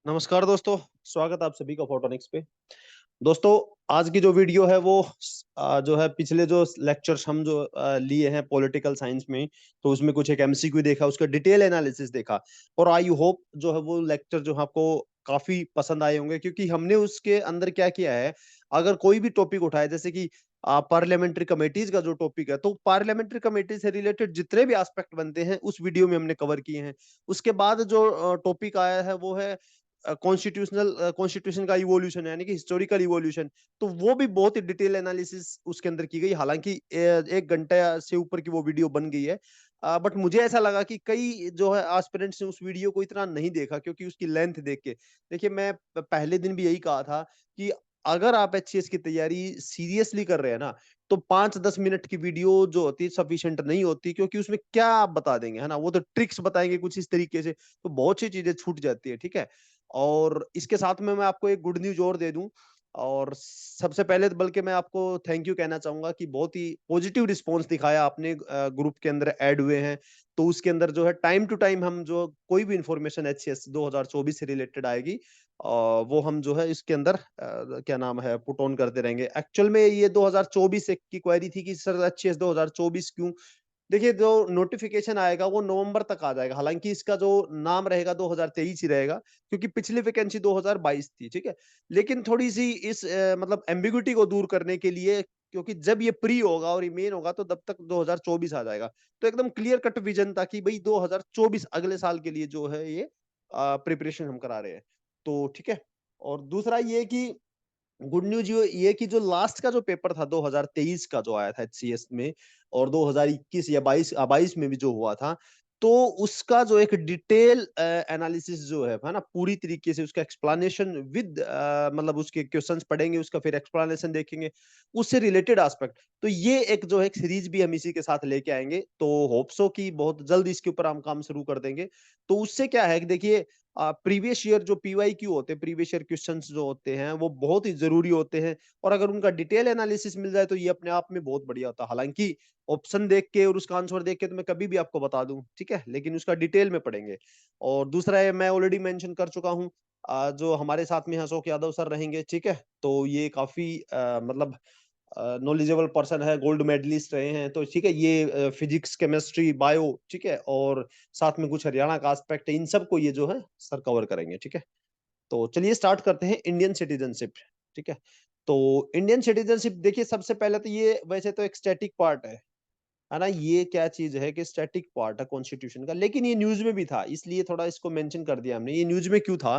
नमस्कार दोस्तों। स्वागत है आप सभी का फोटोनिक्स पे। दोस्तों, आज की जो वीडियो है वो जो है पिछले जो लेक्चर्स हम जो लिए हैं पॉलिटिकल साइंस में, तो उसमें कुछ एक एमसीक्यू देखा, उसका डिटेल एनालिसिस देखा। और आई होप जो है वो लेक्चर जो है आपको काफी पसंद आए होंगे, क्योंकि हमने उसके अंदर क्या किया है। अगर कोई भी टॉपिक उठाए, जैसे कि पार्लियामेंट्री कमेटीज का जो टॉपिक है, तो पार्लियामेंट्री कमेटी से रिलेटेड जितने भी एस्पेक्ट बनते हैं उस वीडियो में हमने कवर किए हैं। उसके बाद जो टॉपिक आया है वो है कॉन्स्टिट्यूशन का इवोल्यूशन, यानी कि हिस्टोरिकल इवोल्यूशन। तो वो भी बहुत ही डिटेल एनालिसिस उसके अंदर की गई। हालांकि 1 घंटे से ऊपर की वो वीडियो बन गई है। बट मुझे ऐसा लगा कि कई जो है एस्पिरेंट्स ने उस वीडियो को इतना नहीं देखा, क्योंकि उसकी लेंथ देख के। देखिए, मैं पहले दिन भी यही कहा था कि अगर आप एचसीएस की तैयारी सीरियसली कर रहे हैं ना, तो 5-10 मिनट की वीडियो जो होती है सफिशिएंट नहीं होती, क्योंकि उसमें क्या आप बता देंगे, है ना। वो तो ट्रिक्स बताएंगे कुछ इस तरीके से, तो बहुत सी चीजें छूट जाती है। ठीक है। और इसके साथ में मैं आपको एक गुड न्यूज और दे दूं। और सबसे पहले तो बल्कि मैं आपको थैंक यू कहना चाहूंगा कि बहुत ही पॉजिटिव रिस्पांस दिखाया आपने। ग्रुप के अंदर ऐड हुए हैं, तो उसके अंदर जो है टाइम टू टाइम हम जो कोई भी इंफॉर्मेशन एचसीएस 2024 से रिलेटेड आएगी, वो हम जो है इसके अंदर क्या नाम है पुट ऑन करते रहेंगे। एक्चुअल में ये 2024 की क्वेरी थी कि सर एचसीएस 2024 क्यों। देखिए, जो नोटिफिकेशन आएगा वो नवंबर तक आ जाएगा। हालांकि इसका जो नाम रहेगा 2023 ही रहेगा, क्योंकि पिछली वैकेंसी 2022 थी। ठीक है। लेकिन थोड़ी सी इस मतलब एम्बिग्युइटी को दूर करने के लिए, क्योंकि जब ये प्री होगा और ये मेन होगा तो तब तक 2024 आ जाएगा। तो एकदम क्लियर कट विजन था कि भाई 2024 अगले साल के लिए जो है ये प्रिपरेशन हम करा रहे हैं। तो ठीक है। और दूसरा ये कि गुड न्यूज ये कि जो लास्ट का जो पेपर था 2023 का जो आया था एचसीएस में, और 2021 या 22 में भी जो हुआ था, तो उसका जो एक डिटेल एनालिसिस जो है ना, पूरी तरीके से उसका एक्सप्लेनेशन विद मतलब उसके क्वेश्चंस पढ़ेंगे, उसका फिर एक्सप्लेनेशन देखेंगे, उससे रिलेटेड एस्पेक्ट। तो ये एक जो है सीरीज भी हम इसी के साथ लेके आएंगे, तो होप्सो कि बहुत जल्द इसके ऊपर हम काम शुरू कर देंगे। तो उससे क्या है कि देखिए, प्रीवियस ईयर जो पीवाईक्यू होते हैं, प्रीवियस ईयर क्वेश्चंस जो होते हैं वो बहुत ही जरूरी होते हैं। और अगर उनका डिटेल एनालिसिस मिल जाए तो ये अपने आप में बहुत बढ़िया होता है। हालांकि ऑप्शन देख के और उसका आंसर देख के तो मैं कभी भी आपको बता दूं, ठीक है, लेकिन उसका डिटेल में पढ़ेंगे। और दूसरा है, मैं ऑलरेडी मेंशन कर चुका हूँ, जो हमारे साथ में अशोक यादव सर रहेंगे। ठीक है। तो ये काफी मतलब नॉलेजेबल पर्सन है, गोल्ड मेडलिस्ट रहे हैं। तो ठीक है, ये फिजिक्स, केमिस्ट्री, बायो, ठीक है, और साथ में कुछ हरियाणा का एस्पेक्ट है, इन सब को ये जो है सर कवर करेंगे। ठीक है। तो चलिए स्टार्ट करते हैं इंडियन सिटीजनशिप। ठीक है। तो इंडियन सिटीजनशिप, देखिए सबसे पहले तो ये वैसे तो एक स्टैटिक पार्ट है ना। ये क्या चीज है कि स्टैटिक पार्ट है कॉन्स्टिट्यूशन का, लेकिन ये न्यूज में भी था, इसलिए थोड़ा इसको मेंशन कर दिया हमने। ये न्यूज में क्यों था?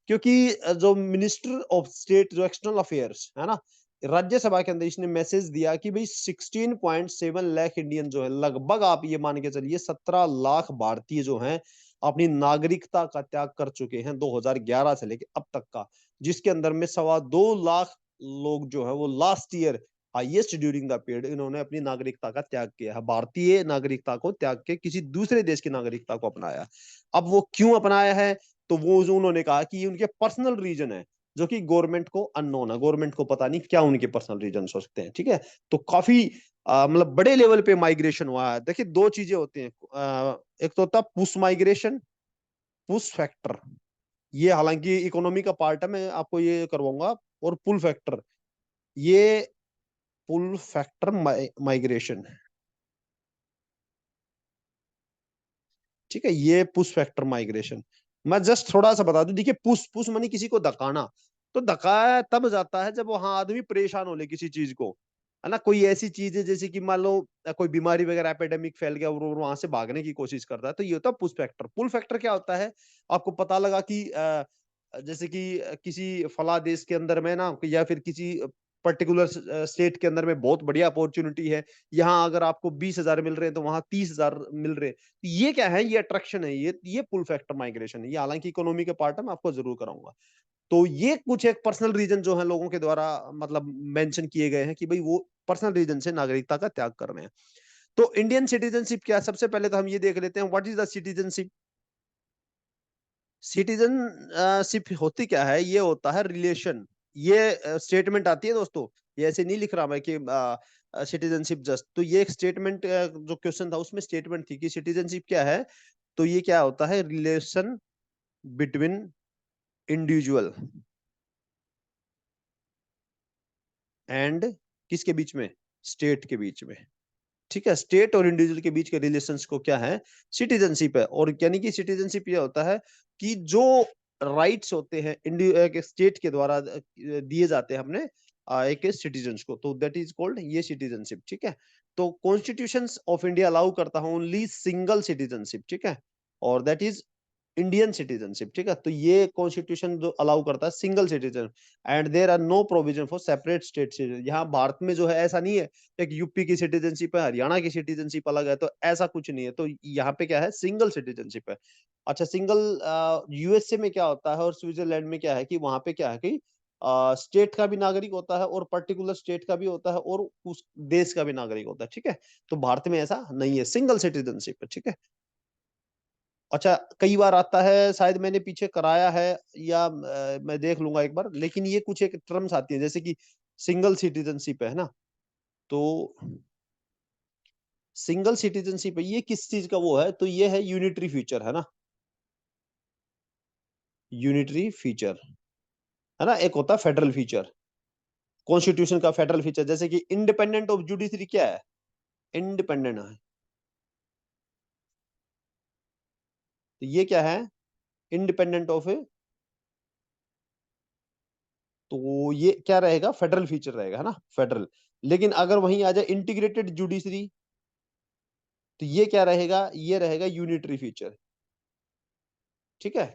क्योंकि जो मिनिस्टर ऑफ स्टेट जो एक्सटर्नल अफेयर्स है ना, राज्यसभा के अंदर इसने मैसेज दिया कि भाई 16.7 लाख इंडियन जो है, लगभग आप ये मान के चलिए 17 लाख भारतीय जो हैं अपनी नागरिकता का त्याग कर चुके हैं 2011 से लेके अब तक का, जिसके अंदर में 2.25 लाख लोग जो है वो last year highest during the period इन्होंने अपनी नागरिकता का त्याग किया है, भारतीय नागरिकता को त्याग के किसी दूसरे देश की नागरिकता को अपनाया। अब वो क्यों अपनाया है? तो वो जो उन्होंने कहा कि उनके पर्सनल रीजन है, जो कि गवर्नमेंट को अननोन है, गवर्नमेंट को पता नहीं क्या उनके पर्सनल रीजन हो सकते हैं। ठीक है। तो काफी मतलब बड़े लेवल पे माइग्रेशन हुआ है। देखिए, दो चीजें होती हैं, एक तो होता है पुश माइग्रेशन, पुश फैक्टर। ये हालांकि इकोनॉमी का पार्ट है, मैं आपको ये करवाऊंगा। और पुल फैक्टर, ये पुल फैक्टर माइग्रेशन, ठीक है, ये पुश फैक्टर माइग्रेशन। मैं जस्ट थोड़ा सा बता दूं, देखिए पुश पुश मानी किसी को धकाना। तो धकाया तब जाता है जब वहां आदमी परेशान हो ले किसी चीज को, है ना। कोई ऐसी चीज है जैसे कि मान लो कोई बीमारी वगैरह एपिडेमिक फैल गया और वो वहां से भागने की कोशिश करता है, तो ये होता है पुश फैक्टर। पुल फैक्टर क्या होता है? आपको पता लगा कि जैसे कि किसी फला देश के अंदर में ना, या फिर किसी पर्टिकुलर स्टेट के अंदर में बहुत बढ़िया अपॉर्चुनिटी है, यहाँ अगर आपको 20,000 मिल रहे हैं तो वहां 30,000 मिल रहे हैं। ये क्या है? ये अट्रैक्शन है, ये पुल फैक्टर माइग्रेशन है। ये हालांकि इकोनॉमी के पार्ट है, मैं आपको जरूर कराऊंगा। तो ये कुछ एक पर्सनल रीजन जो है लोगों के द्वारा मतलब मेंशन किए गए हैं कि भाई वो पर्सनल रीजन से नागरिकता का त्याग कर रहे हैं। तो इंडियन सिटीजनशिप क्या है? सबसे पहले तो हम ये देख लेते हैं, what is the citizenship. Citizenship होती क्या है? ये होता है रिलेशन। ये स्टेटमेंट आती है दोस्तों, ये ऐसे नहीं लिख रहा मैं कि सिटीजनशिप जस्ट। तो ये एक स्टेटमेंट, जो क्वेश्चन था उसमें स्टेटमेंट थी कि सिटीजनशिप क्या है। तो ये क्या होता है? रिलेशन बिटवीन इंडिविजुअल एंड किसके बीच में, स्टेट के बीच में। ठीक है, स्टेट और इंडिविजुअल के बीच के रिलेशंस को क्या है, सिटीजनशिप है। और यानी कि सिटीजनशिप ये होता है कि जो राइट्स होते हैं एक स्टेट के द्वारा दिए जाते हैं अपने एक सिटीजन्स को, तो दैट इज कॉल्ड ये सिटीजनशिप। ठीक है, तो कॉन्स्टिट्यूशन ऑफ इंडिया अलाउ करता है ओनली सिंगल सिटीजनशिप। ठीक है, और दैट इज इंडियन सिटीजनशिप। ठीक है, तो ये कॉन्स्टिट्यूशन जो अलाउ करता है single citizen, and there are no provision for separate state citizen. यहाँ भारत में जो है ऐसा नहीं है, एक यूपी की सिटीजनशिप है, हरियाणा की सिटीजनशिप अलग है, तो ऐसा कुछ नहीं है। तो यहाँ पे क्या है, सिंगल सिटीजनशिप है। अच्छा, सिंगल यूएसए में क्या होता है और स्विट्जरलैंड में क्या है कि वहां पे क्या है कि स्टेट का भी नागरिक होता है और पर्टिकुलर स्टेट का भी होता है और उस देश का भी नागरिक होता है। ठीक है, तो भारत में ऐसा नहीं है, सिंगल सिटीजनशिप है। ठीक है, अच्छा, कई बार आता है, शायद मैंने पीछे कराया है या मैं देख लूंगा एक बार, लेकिन ये कुछ एक टर्म्स आती है जैसे कि सिंगल सिटीजनशिप है ना, तो सिंगल सिटीजनशिप है, ये किस चीज का वो है, तो ये है यूनिटरी फीचर है ना, यूनिटरी फीचर है ना। एक होता है फेडरल फीचर, कॉन्स्टिट्यूशन का फेडरल फीचर, जैसे कि इंडिपेंडेंट ऑफ जुडिशरी क्या है, इंडिपेंडेंट है, तो ये क्या है, इंडिपेंडेंट ऑफ, तो ये क्या रहेगा, फेडरल फीचर रहेगा है ना, फेडरल। लेकिन अगर वहीं आ जाए इंटीग्रेटेड जुडिशरी, तो ये क्या रहेगा, ये रहेगा यूनिटरी फीचर। ठीक है,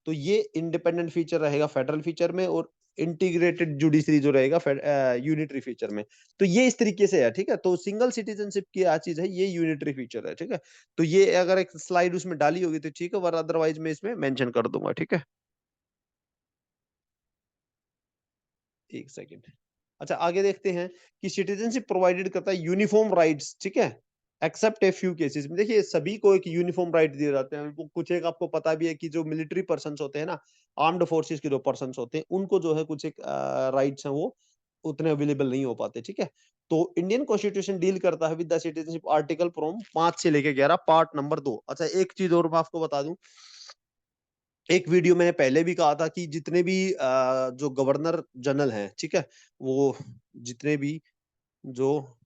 तो ये इंडिपेंडेंट फीचर रहेगा फेडरल फीचर में, और इंटीग्रेटेड जुडिशरी जो रहेगा यूनिटरी फीचर में। तो ये इस तरीके से है। ठीक है, तो सिंगल सिटीजनशिप की आ चीज है, ये यूनिटरी फीचर है। ठीक है, तो ये अगर एक स्लाइड उसमें डाली होगी तो ठीक है, वर अदरवाइज मैं इसमें मेंशन कर दूंगा। ठीक है, एक सेकेंड। अच्छा, आगे देखते हैं कि सिटीजनशिप प्रोवाइडेड करता है यूनिफॉर्म राइट्स। ठीक है, एक्सेप्ट ए फ्यू केसेस में, देखिए सभी को एक यूनिफॉर्म राइट दिए जाते हैं। कुछ एक आपको पता भी है कि जो मिलिट्री पर्सन होते हैं ना, आर्म्ड फोर्सेस के जो पर्सन होते हैं, उनको जो है कुछ एक राइट्स हैं वो उतने अवेलेबल नहीं हो पाते। ठीक है, तो इंडियन कॉन्स्टिट्यूशन डील करता है with the citizenship article from 5 से लेके 11, पार्ट नंबर 2। अच्छा, एक चीज और मैं आपको बता दूं, एक वीडियो मैंने पहले भी कहा था कि जितने भी जो गवर्नर जनरल हैं, ठीक है, वो जितने भी जो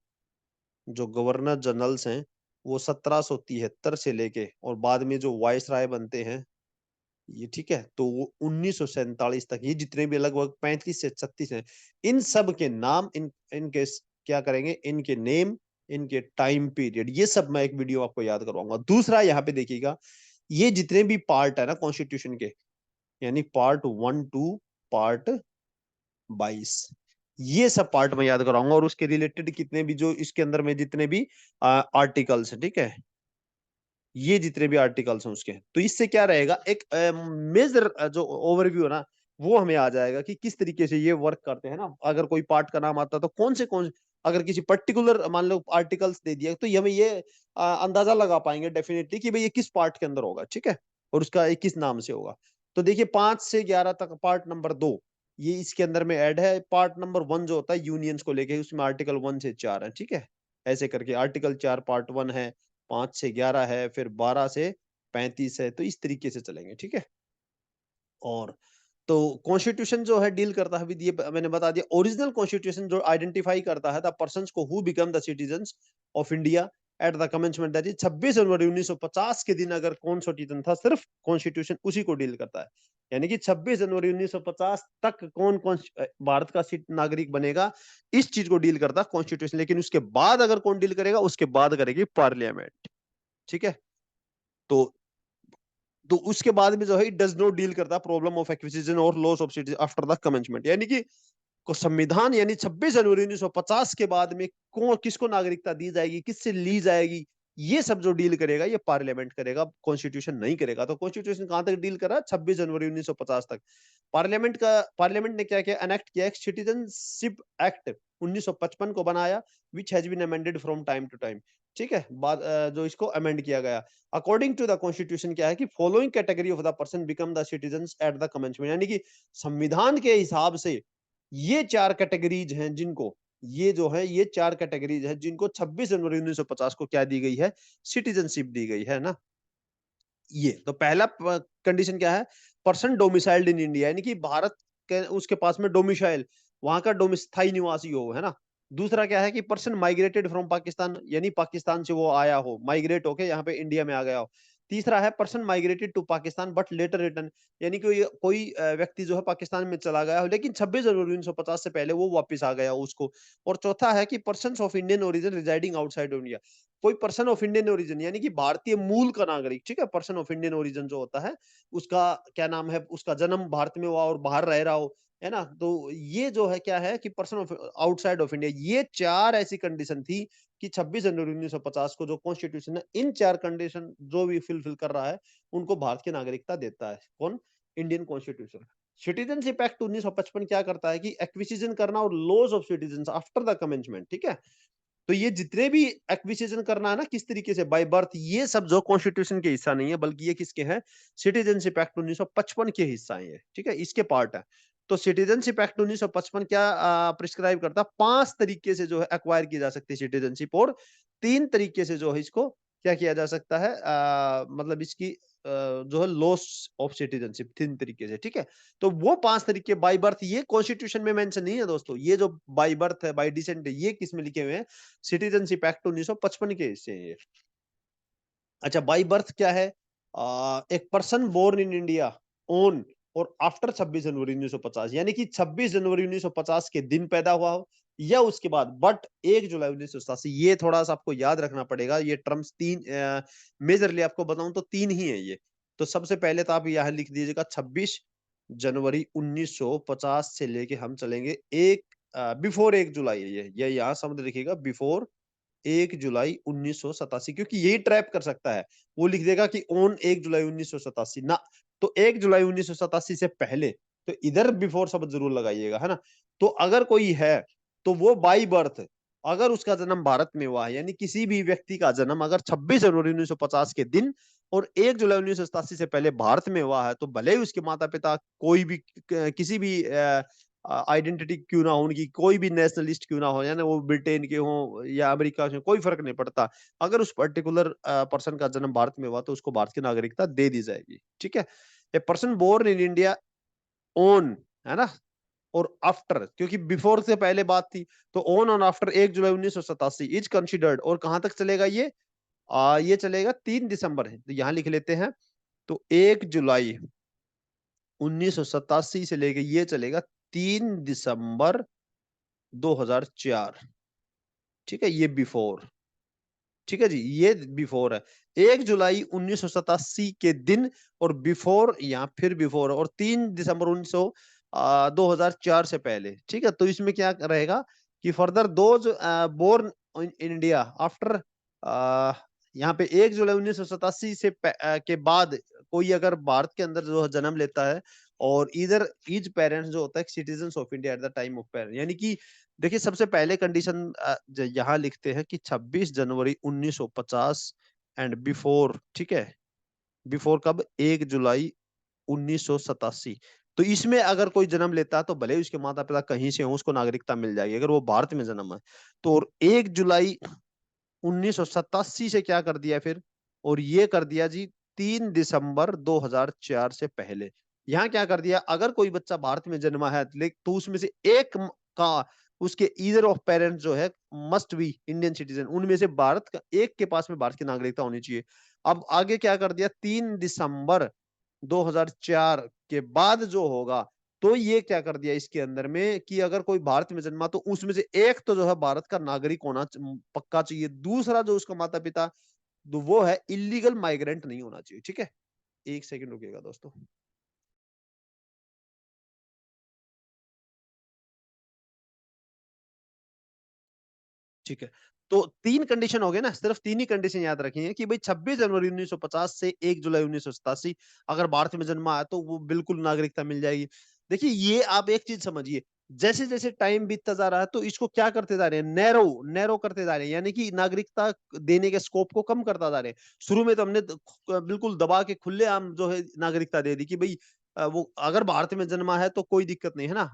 जो गवर्नर जनरल्स हैं, वो 1773 से लेके और बाद में जो वाइस राय बनते हैं, ये ठीक है, तो वो 1947 तक, ये जितने भी लगभग 35 से 36 हैं, इन सब के नाम, इनके क्या करेंगे, इनके नेम, इनके टाइम पीरियड, ये सब मैं एक वीडियो आपको याद करवाऊंगा। दूसरा, यहाँ पे देखिएगा, ये जितने भी पार्ट है ना कॉन्स्टिट्यूशन के, यानी पार्ट 1 to पार्ट 22, ये सब पार्ट में याद कराऊंगा, और उसके रिलेटेड कितने भी जो इसके अंदर में जितने भी आर्टिकल्स है, ठीक है, ये जितने भी आर्टिकल्स हैं उसके, तो इससे क्या रहेगा, एक मेजर जो ओवरव्यू है ना, वो हमें आ जाएगा कि किस तरीके से ये वर्क करते हैं ना। अगर कोई पार्ट का नाम आता है तो कौन अगर किसी पर्टिकुलर मान लो आर्टिकल्स दे दिया, तो ये हमें ये अंदाजा लगा पाएंगे डेफिनेटली कि भाई ये किस पार्ट के अंदर होगा। ठीक है, और उसका ये किस नाम से होगा। तो देखिए 5 से 11 तक पार्ट नंबर 2, ये इसके अंदर में ऐड है। पार्ट नंबर 1 जो होता है यूनियंस को लेके, उसमें आर्टिकल 1 से 4 है। ठीक है, ऐसे करके आर्टिकल 4 पार्ट 1 है, 5 से 11 है, फिर 12 से 35 है, तो इस तरीके से चलेंगे। ठीक है, और तो कॉन्स्टिट्यूशन जो है डील करता है विद, ये मैंने बता दिया, ओरिजिनल कॉन्स्टिट्यूशन जो आइडेंटिफाई करता है द पर्संस को who become the citizens of India at the commencement, that is 26 January 1950 के दिन अगर कौन सिटीजन था, सिर्फ कॉन्स्टिट्यूशन उसी को डील करता है। यानी कि 26 जनवरी 1950 तक कौन कौन भारत का नागरिक बनेगा, इस चीज को डील करता है कॉन्स्टिट्यूशन। लेकिन उसके बाद अगर कौन डील करेगा, उसके बाद करेगी पार्लियामेंट। ठीक है, तो उसके बाद में जो है, इट डज नॉट डील करता प्रॉब्लम ऑफ एक्विजिशन और loss of citizen after the commencement. यानी कि को संविधान, यानी 26 जनवरी 1950 के बाद में कौन किसको नागरिकता दी जाएगी, किससे ली जाएगी, ये सब जो डील करेगा ये पार्लियामेंट करेगा, कॉन्स्टिट्यूशन नहीं करेगा। तो कॉन्स्टिट्यूशन कहां तक डील करा, 26 जनवरी 1950 तक। पार्लियामेंट ने क्या किया, एनेक्ट किया सिटीजनशिप एक्ट 1955 को बनाया, which has been amended from time to time. ठीक है, बाद जो इसको अमेंड किया गया। अकॉर्डिंग टू द कॉन्स्टिट्यूशन क्या है कि following category of the person become the citizen at the commencement, यानी कि संविधान के हिसाब से ये 4 कैटेगरीज हैं जिनको, ये जो है ये 4 कैटेगरीज हैं जिनको 26 जनवरी 1950 को क्या दी गई है, सिटीजनशिप दी गई है ना। ये तो पहला कंडीशन क्या है, पर्सन डोमिसाइल्ड इन इंडिया, यानी कि भारत के उसके पास में डोमिसाइल, वहां का स्थायी निवासी हो, है ना। दूसरा क्या है कि पर्सन माइग्रेटेड फ्रॉम पाकिस्तान, यानी पाकिस्तान से वो आया हो, माइग्रेट होके यहाँ पे इंडिया में आ गया हो। तीसरा है person migrated to Pakistan but later return, यानी कि कोई व्यक्ति जो है पाकिस्तान में चला गया हो लेकिन 26 जनवरी 1950 से पहले वो वापस आ गया हो उसको। और चौथा है कि person of Indian origin residing outside India, कोई पर्सन ऑफ इंडियन ओरिजिन यानी कि भारतीय मूल का नागरिक, ठीक है। पर्सन ऑफ इंडियन ओरिजिन जो होता है उसका क्या नाम है, उसका जन्म भारत में हुआ और बाहर रह रहा हो, है ना। तो ये जो है क्या है कि person of outside of India, ये चार ऐसी कंडीशन थी कि 26 जनवरी 1950 को जो कॉन्स्टिट्यूशन है, इन चार कंडीशन जो भी फिल कर रहा है उनको भारत की नागरिकता देता है। कौन? Indian constitution. सिटीजनशिप एक्ट 1955 क्या करता है कि एक्विजिशन करना और loss of citizen after the commencement, ठीक है। तो ये जितने भी एक्विजिशन करना है ना, किस तरीके से बाय बर्थ, ये सब जो कॉन्स्टिट्यूशन के हिस्सा नहीं है बल्कि ये किसके हैं, सिटीजनशिप एक्ट 1955 के हिस्सा है ये, ठीक है, इसके पार्ट है। तो सिटीजनशिप एक्ट 1955 क्या प्रिस्क्राइब करता है, 5 तरीके से जो है एक्वायर की जा सकती है सिटीजनशिप, और 3 तरीके से जो है इसको क्या किया जा सकता है, मतलब इसकी जो है लॉस ऑफ सिटीजनशिप, 3 तरीके से, ठीक है। तो वो 5 तरीके बाय बर्थ ये कॉन्स्टिट्यूशन में मेंशन नहीं है दोस्तों, ये जो बाय बर्थ है, बाय डिसेंट है, ये किस में लिखे हुए हैं, सिटीजनशिप एक्ट 1955 के हिस्से हैं ये। अच्छा, बाय बर्थ क्या है, एक person born in India on और आफ्टर 26 जनवरी 1950, यानी कि 26 जनवरी 1950 के दिन पैदा हुआ हो या उसके बाद, बट 1 जुलाई 1987, ये थोड़ा सा आपको याद रखना पड़ेगा। ये टर्म्स तीन मेजरली आपको बताऊं तो तीन ही है ये। तो सबसे पहले तो आप यहाँ लिख दीजिएगा 26 जनवरी 1950 से लेके हम चलेंगे एक बिफोर 1 जुलाई है ये यहाँ शब्द लिखिएगा, बिफोर 1 जुलाई 1987, क्योंकि यही ट्रैप कर सकता है। वो लिख देगा कि ऑन 1 जुलाई 1987 ना, तो 1 जुलाई 1987 से पहले, तो इधर बिफोर शब्द जरूर लगाइएगा, है ना। तो अगर कोई है तो वो बाई बर्थ, अगर उसका जन्म भारत में हुआ है, यानी किसी भी व्यक्ति का जन्म अगर 26 जनवरी 1950 के दिन और 1 जुलाई 1987 से पहले भारत में हुआ है, तो भले ही उसके माता पिता कोई भी किसी भी आइडेंटिटी क्यों ना हो उनकी, कोई भी नेशनलिस्ट क्यों ना हो, यानी वो ब्रिटेन के हो या अमेरिका से, कोई फर्क नहीं पड़ता। अगर उस पर्टिकुलर पर्सन का जन्म भारत में हुआ तो उसको भारत की नागरिकता दे दी जाएगी, ठीक है। A person born in India on, है ना, और आफ्टर, क्योंकि बिफोर से पहले बात थी, तो ऑन और आफ्टर 1 जुलाई 1987 इज कंसिडर्ड, और कहां तक चलेगा ये चलेगा 3 दिसंबर है, तो यहां लिख लेते हैं। तो 1 जुलाई 1987 से लेके ये चलेगा 3 दिसंबर 2004, ठीक है, ये बिफोर, ठीक है जी, ये बिफोर है। 1 जुलाई 1987 के दिन और बिफोर, यहाँ फिर बिफोर और 3 दिसंबर 2004 से पहले, ठीक है। तो इसमें क्या रहेगा कि further those born in India after, यहाँ पे 1 जुलाई 1987 से के बाद कोई अगर भारत के अंदर जो है जन्म लेता है, और इधर ईच पेरेंट्स जो होता है citizen of India at the time of parent, यानी कि देखिए सबसे पहले कंडीशन यहाँ लिखते हैं कि 26 जनवरी 1950 एंड बिफोर, ठीक है, बिफोर कब, 1 जुलाई 1987। तो इसमें अगर कोई जन्म लेता है तो भले ही उसके माता पिता कहीं से हो, उसको नागरिकता मिल जाएगी अगर वो भारत में जन्म है। तो और 1 जुलाई 1987 से क्या कर दिया फिर, और ये कर दिया जी 3 दिसंबर 2004 से पहले। यहाँ क्या कर दिया, अगर कोई बच्चा भारत में जन्मा है तो उसमें से एक का, उसके ईदर ऑफ पेरेंट्स जो है मस्ट बी इंडियन सिटीजन, उनमें से भारत का एक के पास में भारत की नागरिकता होनी चाहिए। अब आगे क्या कर दिया, 3 दिसंबर 2004 के बाद जो होगा, तो ये क्या कर दिया इसके अंदर में कि अगर कोई भारत में जन्मा तो उसमें से एक तो जो है भारत का नागरिक होना पक्का चाहिए, दूसरा जो उसका माता पिता वो है इलीगल माइग्रेंट नहीं होना चाहिए, ठीक है। एक सेकंड रुकिएगा दोस्तों। ठीक है, तो 3 कंडीशन हो गए ना, सिर्फ 3 ही कंडीशन याद रखिए कि भाई 26 जनवरी 1950 से 1 जुलाई 1987 अगर भारत में जन्मा है तो वो बिल्कुल नागरिकता मिल जाएगी। देखिए ये आप एक चीज समझिए, जैसे जैसे टाइम बीतता जा रहा है तो इसको क्या करते जा रहे हैं, नैरो नैरो करते जा रहे हैं, यानी कि नागरिकता देने के स्कोप को कम करता जा रहे हैं। शुरू में तो हमने बिल्कुल दबा के खुलेआम जो है नागरिकता दे दी कि भाई वो अगर भारत में जन्मा है तो कोई दिक्कत नहीं है ना,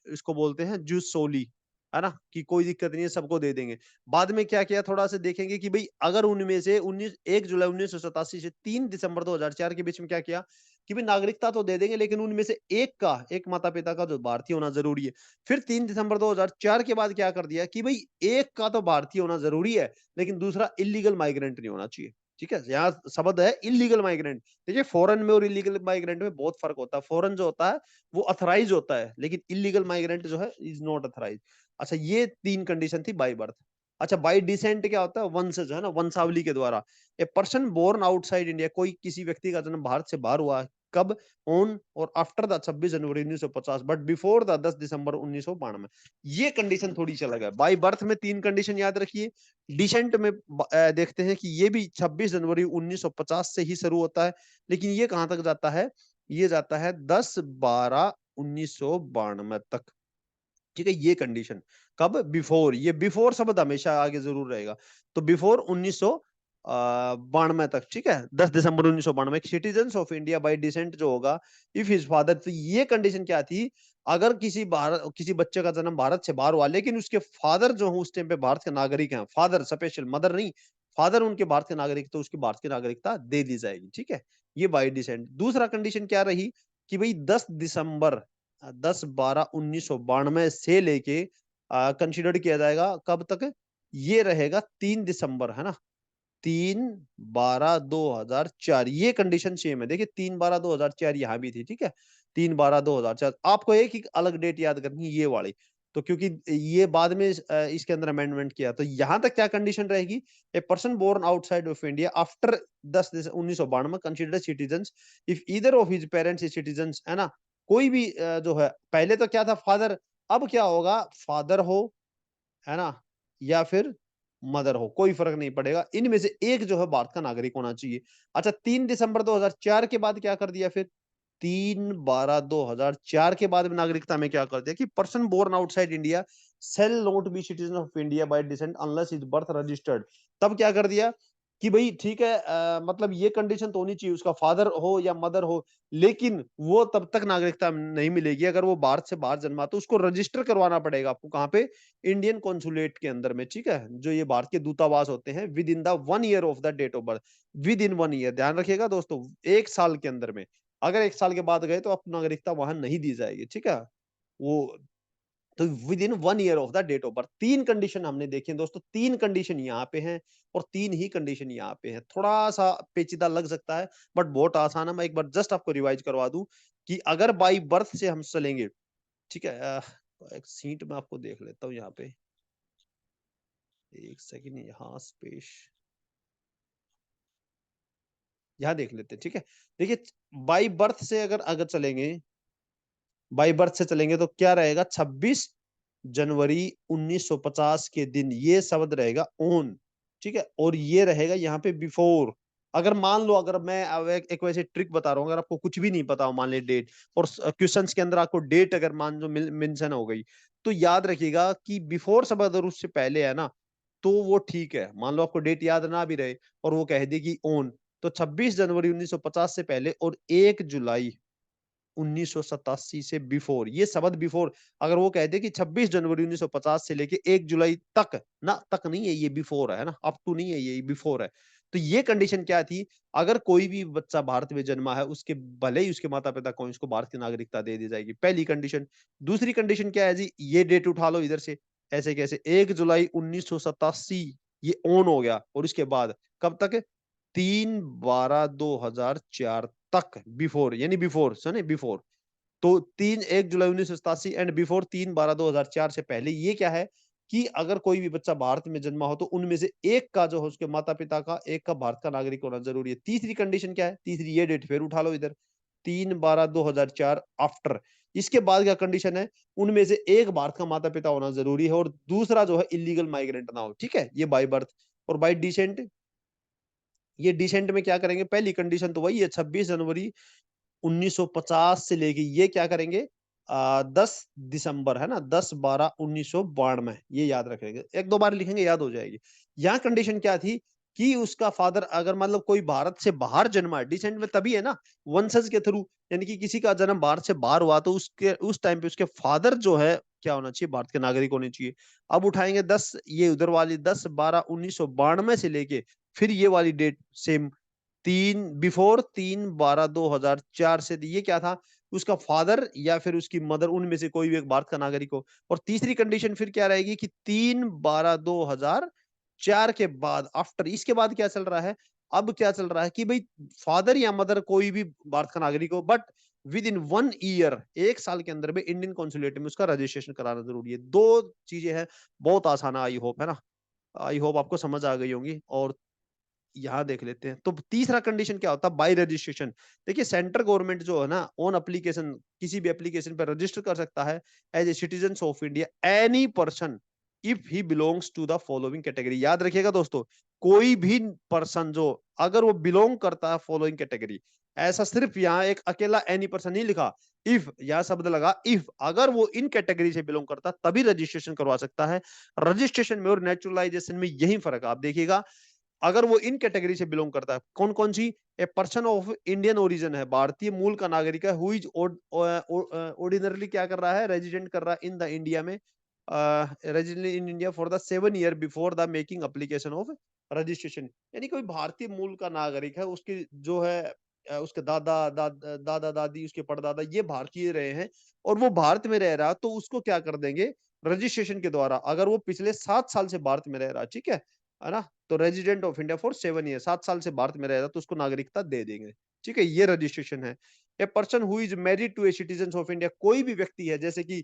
इसको बोलते हैं जूस सोली, है ना, कि कोई दिक्कत नहीं है, सबको दे देंगे। बाद में क्या किया, थोड़ा सा देखेंगे कि भाई अगर उनमें से 1 जुलाई 1987 से 3 दिसंबर 2004 के बीच में क्या किया कि भाई नागरिकता तो दे देंगे, लेकिन उनमें से एक माता पिता का जो भारतीय होना जरूरी है। फिर 3 दिसंबर 2004 के बाद क्या कर दिया कि भाई एक का तो भारतीय होना जरूरी है, लेकिन दूसरा इलीगल माइग्रेंट नहीं होना चाहिए। ठीक है, यहाँ शब्द है इलीगल माइग्रेंट। देखिए फॉरेन में और इलीगल माइग्रेंट में बहुत फर्क होता है। फॉरेन जो होता है वो अथराइज होता है, लेकिन इलीगल माइग्रेंट जो है इज नॉट अथराइज। अच्छा, ये 3 कंडीशन थी बाई बर्थ। अच्छा, बाई डिसेंट क्या होता है, वंशज है ना, वंशावली के द्वारा। A person born outside India, कोई किसी व्यक्ति का जन्म भारत से बाहर हुआ है, कब, ऑन और after the 26 January 1950 but before the 10 December 1992। ये कंडीशन थोड़ी सी अलग है। बाई बर्थ में 3 कंडीशन याद रखिए। डिसेंट में देखते हैं कि ये भी 26 जनवरी 1950 से ही शुरू होता है, लेकिन ये कहां तक जाता है, ये जाता है 10/12/1992 तक। ठीक है, ये कंडीशन। कब, बिफोर, ये बिफोर शब्द हमेशा आगे जरूर रहेगा। तो बिफोर 1992 तक। ठीक है, 10 December 1992 citizen of India by decent जो होगा, इफ हिज फादर। तो ये कंडीशन क्या थी, अगर किसी बच्चे का जन्म भारत से बाहर हुआ, लेकिन उसके फादर जो है उस टाइम पे भारत के नागरिक हैं, फादर स्पेशल, मदर नहीं, फादर उनके भारत के नागरिक, तो उसकी भारत की नागरिकता दे दी जाएगी। ठीक है, ये बाय डिसेंट। दूसरा कंडीशन क्या रही कि भाई 10 दिसंबर 10/12/1992 से लेके कंसिडर किया जाएगा कब तक, ये रहेगा 3 दिसंबर, है ना, 3/12/2004। ये कंडीशन सेम है। देखिए 3/12/2004 यहां भी थी। ठीक है, 3/12/2004। आपको एक ही अलग डेट याद करनी है, ये वाली। तो क्योंकि ये बाद में इसके अंदर अमेंडमेंट किया, तो यहां तक क्या कंडीशन रहेगी, a person born outside of India after 10 December 1992 consider citizen if either of his parents citizen, है ना। कोई भी जो है, पहले तो क्या था, फादर, अब क्या होगा, फादर हो, है ना, या फिर मदर हो, कोई फर्क नहीं पड़ेगा, इनमें से एक जो है भारत का नागरिक होना चाहिए। अच्छा, 3 दिसंबर 2004 के बाद क्या कर दिया फिर, 3/12/2004 के बाद में नागरिकता में क्या कर दिया कि person born outside India shall not be citizen of India by descent unless is birth registered. तब क्या कर दिया कि भाई ठीक है, मतलब ये कंडीशन तो होनी चाहिए, उसका फादर हो या मदर हो, लेकिन वो तब तक नागरिकता नहीं मिलेगी अगर वो भारत से बाहर जन्मा, तो उसको रजिस्टर करवाना पड़ेगा आपको, कहाँ पे, इंडियन कॉन्सुलेट के अंदर में। ठीक है, जो ये भारत के दूतावास होते हैं, within the 1 year of the date of birth. Within 1 year, ध्यान रखिएगा दोस्तों, 1 साल के अंदर में। अगर 1 साल के बाद गए तो आपको नागरिकता वहां नहीं दी जाएगी। ठीक है, वो तो within 1 year of the date of birth. 3 condition हमने देखी दोस्तों, 3 कंडीशन यहाँ पे हैं और 3 ही कंडीशन यहाँ पे हैं। थोड़ा सा पेचीदा लग सकता है, बट बहुत आसान है। मैं एक बार जस्ट आपको रिवाइज करवा दूं कि अगर बाई बर्थ से हम चलेंगे, ठीक है, एक सीट में आपको देख लेता हूँ यहाँ पे, एक सेकंड, यहाँ स्पेस, यहाँ देख लेते हैं। ठीक है, देखिए बाई बर्थ से अगर अगर चलेंगे, बाई बर्थ से चलेंगे तो क्या रहेगा, 26 जनवरी 1950 के दिन, ये शब्द रहेगा ऑन। ठीक है, और ये रहेगा यहाँ पे बिफोर। अगर मान लो, अगर मैं अब एक वैसे ट्रिक बता रहा हूँ, अगर आपको कुछ भी नहीं पता हो, मान ले डेट, और क्वेश्चंस के अंदर आपको डेट अगर मान लो मेंशन हो गई, तो याद रखिएगा कि बिफोर शब्द अगर उससे पहले है ना, तो वो ठीक है। मान लो आपको डेट याद ना भी रहे और वो कह दे कि ऑन, तो 26 जनवरी 1950 से पहले और 1 जुलाई 1987 से बिफोर, ये शब्द बिफोर, अगर वो कहते कि 26 जनवरी 1950 से लेके 1 जुलाई तक, ना तक नहीं है, ये बिफोर है ना, अप टू नहीं है, ये बिफोर है। तो ये कंडीशन क्या थी, अगर कोई भी बच्चा भारत में जन्मा है, उसके भले ही उसके माता पिता को, उसको भारत की नागरिकता दे दी जाएगी, पहली कंडीशन। दूसरी कंडीशन क्या है जी, ये डेट उठा लो इधर से, ऐसे कैसे, 1 जुलाई 1987 ये ऑन हो गया, और उसके बाद कब तक, 3/12/2004 तक, बिफोर, यानी बिफोर, सुने, बिफोर। तो 1 जुलाई 1987 एंड बिफोर 3/12/2004 से पहले, ये क्या है कि अगर कोई भी बच्चा भारत में जन्मा हो, तो उनमें से एक का जो है, उसके माता पिता का एक का भारत का नागरिक होना जरूरी है। तीसरी कंडीशन क्या है, तीसरी ये डेट फिर उठा लो इधर, 3/12/2004 आफ्टर। इसके बाद क्या कंडीशन है, उनमें से एक भारत का माता पिता होना जरूरी है, और दूसरा जो है इलीगल माइग्रेंट ना हो। ठीक है, ये बाई बर्थ। और बाई डिसेंट, ये डिसेंट में क्या करेंगे, पहली कंडीशन तो वही है, 26 जनवरी 1950 से लेके ये क्या करेंगे, 10 दिसंबर, है ना, 10/12/1992, ये याद रखेंगे, एक दो बार लिखेंगे याद हो जाएगी। यहाँ कंडीशन क्या थी कि उसका फादर, अगर मतलब कोई भारत से बाहर जन्मा है, डिसेंट में तभी है ना, वंशज के थ्रू, यानी कि किसी का जन्म भारत से बाहर हुआ, तो उसके उस टाइम पे उसके फादर जो है क्या होना चाहिए, भारत के नागरिक होने चाहिए। अब उठाएंगे 10, ये उधर वाली 10/12/1992 से लेके फिर ये वाली डेट सेम, 3 12 2004 से, ये क्या था, उसका फादर या फिर उसकी मदर, उनमें से कोई भी एक भारत का नागरिक हो। और तीसरी कंडीशन फिर क्या रहेगी कि 3 12 2004 के बाद, आफ्टर, इसके बाद क्या चल रहा है, अब क्या चल रहा है कि भाई फादर या मदर कोई भी भारत का नागरिक हो, बट विद इन 1 ईयर, 1 साल के अंदर में इंडियन कॉन्सुलेट में उसका रजिस्ट्रेशन कराना जरूरी है। दो चीजें हैं, बहुत आसान है, आई होप, है ना, आई होप आपको समझ आ गई होंगी। और यहाँ देख लेते हैं, तो तीसरा कंडीशन क्या होता है, बाय रजिस्ट्रेशन। देखिए सेंट्रल गवर्नमेंट जो है ना, ऑन एप्लीकेशन, किसी भी एप्लीकेशन पर रजिस्टर कर सकता है as a citizen of India any person if he belongs to the following category. याद रखिएगा दोस्तों, कोई भी पर्सन जो, अगर वो बिलोंग करता है फॉलोइंग कैटेगरी, ऐसा सिर्फ यहाँ एक अकेला एनी पर्सन नहीं लिखा, इफ यह शब्द लगा, इफ अगर वो इन कैटेगरी से बिलोंग करता तभी रजिस्ट्रेशन करवा सकता है। रजिस्ट्रेशन में और नेचुरलाइजेशन में यही फर्क आप देखिएगा। अगर वो इन कैटेगरी से बिलोंग करता है, कौन कौन सी, a person of Indian origin है, भारतीय मूल का नागरिक है, हु इज ऑर्डिनरली क्या कर रहा है, रेजिडेंट कर रहा है इन द इंडिया में, resident in India for the 7 year before the making application of registration. यानी कोई भारतीय मूल का नागरिक है, उसकी जो है उसके दादा दादी, उसके परदादा ये भारतीय रहे हैं, और वो भारत में रह रहा, तो उसको क्या कर देंगे, रजिस्ट्रेशन के द्वारा, अगर वो पिछले 7 साल से भारत में रह रहा, ठीक है ना, तो resident of India for 7 year, 7 साल से भारत में रहेगा तो उसको नागरिकता दे देंगे। ठीक है, ये रजिस्ट्रेशन है। A person who is married to a citizen of India, कोई भी व्यक्ति है, जैसे कि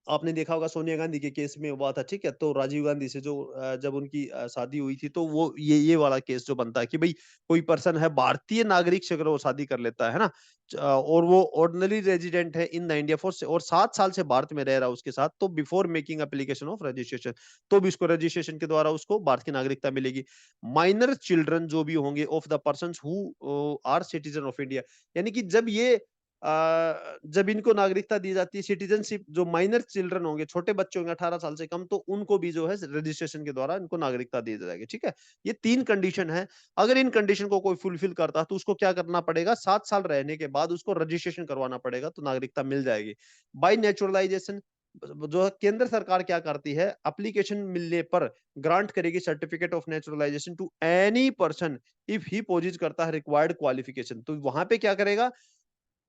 आपने देखा होगा सोनिया गांधी के केस में हुआ था, ठीक है, तो राजीव गांधी से जो जब उनकी शादी हुई थी, तो वो ये वाला केस जो बनता है कि भाई कोई पर्सन है भारतीय नागरिक से अगर वो शादी कर लेता है ना, और वो ऑर्डिनरी रेजिडेंट है इन द इंडिया फॉर, और 7 साल से भारत में रह रहा है उसके साथ, तो before making application of registration, तो भी उसको रजिस्ट्रेशन के द्वारा उसको भारत की नागरिकता मिलेगी। माइनर चिल्ड्रन जो भी होंगे of the person who are citizen of India, यानी कि जब ये जब इनको नागरिकता दी जाती है, सिटीजनशिप, जो माइनर चिल्ड्रन होंगे, छोटे बच्चे होंगे 18 साल से कम, तो उनको भी जो है रजिस्ट्रेशन के द्वारा इनको नागरिकता दी जाएगी। ठीक है, ये 3 कंडीशन है। अगर इन कंडीशन को कोई फुलफिल करता है तो उसको क्या करना पड़ेगा, 7 साल रहने के बाद उसको रजिस्ट्रेशन करवाना पड़ेगा, तो नागरिकता मिल जाएगी। बाई नेचुरलाइजेशन, जो है केंद्र सरकार क्या करती है, एप्लीकेशन मिलने पर ग्रांट करेगी certificate of naturalisation to any person if he possesses करता है रिक्वायर्ड क्वालिफिकेशन। तो वहां पे क्या करेगा,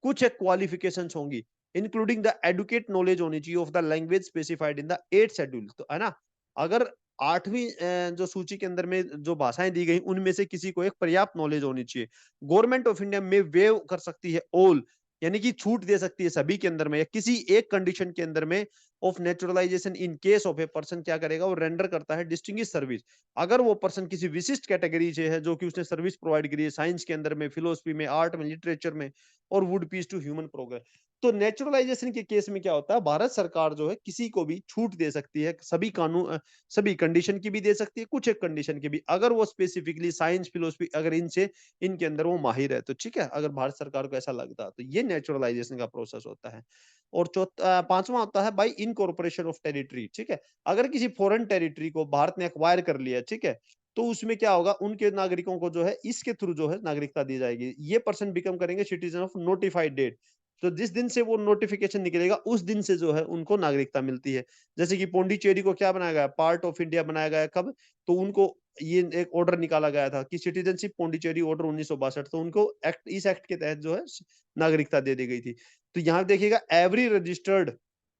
कुछ एक क्वालिफिकेशंस होंगी, इंक्लूडिंग द एडुकेट नॉलेज होनी चाहिए of the language specified in the 8th schedule, तो है ना, अगर 8वीं जो सूची के अंदर में जो भाषाएं दी गई उनमें से किसी को एक पर्याप्त नॉलेज होनी चाहिए। गवर्नमेंट ऑफ इंडिया में वेव कर सकती है ऑल, यानी कि छूट दे सकती है सभी के अंदर में, या किसी एक कंडीशन के अंदर में of naturalisation in case of a person, क्या करेगा, वो रेंडर करता है डिस्टिंग्विश सर्विस। अगर वो पर्सन किसी विशिष्ट कैटेगरी से है, जो कि उसने सर्विस प्रोवाइड करी है साइंस के अंदर में, फिलोसफी में, आर्ट में, लिटरेचर में, और world peace to human progress. तो नेचुरलाइजेशन के केस में क्या होता है, भारत सरकार जो है किसी को भी छूट दे सकती है, सभी कानून, सभी कंडीशन की भी दे सकती है, कुछ एक कंडीशन की भी, अगर वो स्पेसिफिकली साइंस फिलोसफी, अगर इनसे इनके अंदर वो माहिर है, तो ठीक है, अगर भारत सरकार को ऐसा लगता है, तो ये नेचुरलाइजेशन का प्रोसेस होता है। और चौथा, पांचवा होता है बाई इनकॉर्पोरेशन ऑफ टेरिटरी। ठीक है, अगर किसी फॉरेन टेरिटरी को भारत ने एक्वायर कर लिया, ठीक है, तो उसमें क्या होगा, उनके नागरिकों को जो है इसके थ्रू जो है नागरिकता दी जाएगी। ये पर्सन बिकम करेंगे सिटीजन ऑफ नोटिफाइड डेट, तो जिस दिन से वो नोटिफिकेशन निकलेगा उस दिन से जो है उनको नागरिकता मिलती है। जैसे कि पौंडीचेरी को क्या बनाया गया, पार्ट ऑफ इंडिया बनाया गया कब, तो उनको ये एक ऑर्डर निकाला गया था कि सिटीजनशिप पौंडीचेरी ऑर्डर 1962, तो उनको एक्ट, इस एक्ट के तहत जो है नागरिकता दे दी गई थी। तो यहाँ देखिएगा, every registered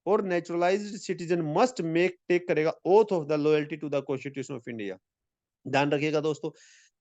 or naturalised citizen must make take करेगा oath of the loyalty to the constitution of India. ध्यान रखिएगा दोस्तों,